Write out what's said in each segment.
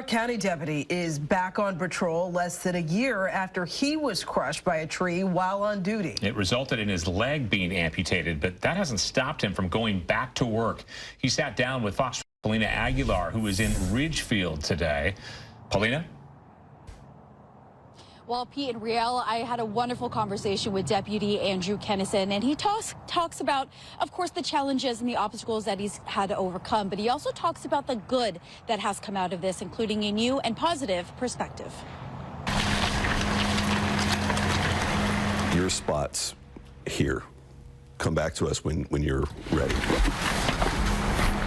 County deputy is back on patrol less than a year after he was crushed by a tree while on duty. It resulted in his leg being amputated, but that hasn't stopped him from going back to work. He sat down with Fox Paulina Aguilar, who is in Ridgefield today. Paulina? Well, Pete and Riel, I had a wonderful conversation with Deputy Andrew Kennison, and he talks about, of course, the challenges and the obstacles that he's had to overcome, but he also talks about the good that has come out of this, including a new and positive perspective. Your spot's here. Come back to us when you're ready.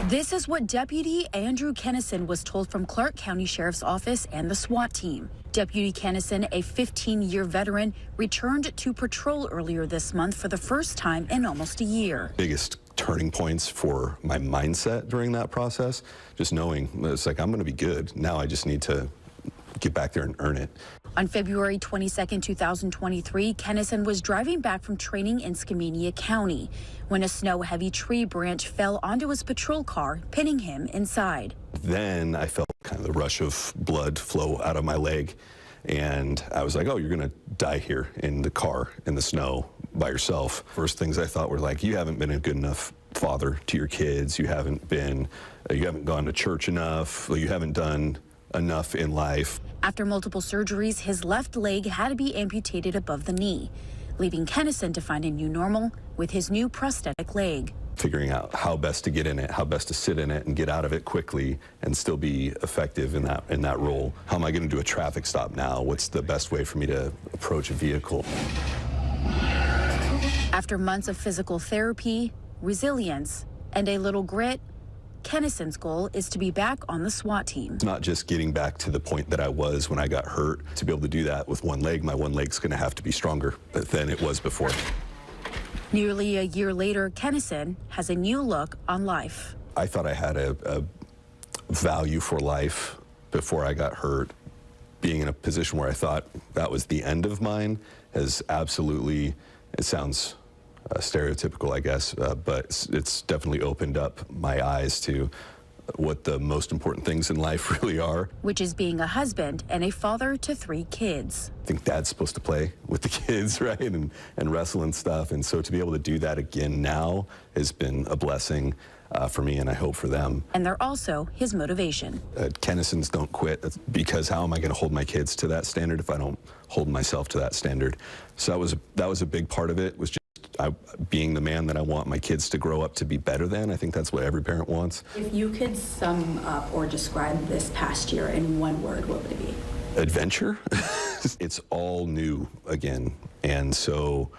This is what Deputy Andrew Kennison was told from Clark County Sheriff's Office and the SWAT team. Deputy Kennison, a 15-year veteran, returned to patrol earlier this month for the first time in almost a year. Biggest turning points for my mindset during that process, just knowing it's like I'm going to be good. Now I just need to get back there and earn it. On February 22, 2023, Kennison was driving back from training in Skamania County when a snow-heavy tree branch fell onto his patrol car, pinning him inside. Then I felt kind of the rush of blood flow out of my leg, and I was like, oh, you're going to die here in the car in the snow by yourself. First things I thought were like, you haven't been a good enough father to your kids. You haven't gone to church enough. You haven't done enough in life. After multiple surgeries, his left leg had to be amputated above the knee, leaving Kennison to find a new normal with his new prosthetic leg. Figuring out how best to get in it, how best to sit in it and get out of it quickly and still be effective in that role. How am I going to do a traffic stop now? What's the best way for me to approach a vehicle? After months of physical therapy, resilience, and a little grit, Kennison's goal is to be back on the SWAT team. It's not just getting back to the point that I was when I got hurt. To be able to do that with one leg, my one leg's going to have to be stronger than it was before. Nearly a year later, Kennison has a new look on life. I thought I had a value for life before I got hurt. Being in a position where I thought that was the end of mine has absolutely, it sounds stereotypical, I guess, but it's definitely opened up my eyes to what the most important things in life really are. Which is being a husband and a father to 3 kids. I think dad's supposed to play with the kids, right, and wrestle and stuff, and so to be able to do that again now has been a blessing for me, and I hope for them. And they're also his motivation. Kennisons don't quit, because how am I going to hold my kids to that standard if I don't hold myself to that standard? So that was a big part of it, was just being the man that I want my kids to grow up to be better than. I think that's what every parent wants. If you could sum up or describe this past year in one word, what would it be? Adventure. It's all new again, and so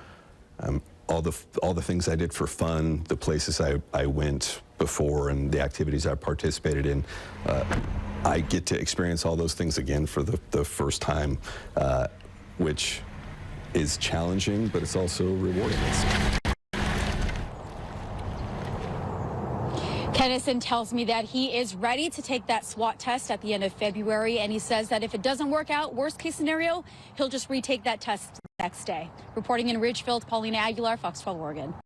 all the things I did for fun, the places I went before, and the activities I participated in, I get to experience all those things again for the first time, which is challenging, but it's also rewarding. Kennison tells me that he is ready to take that SWAT test at the end of February, and he says that if it doesn't work out, worst case scenario, he'll just retake that test the next day. Reporting in Ridgefield, Paulina Aguilar, Fox 12 Oregon.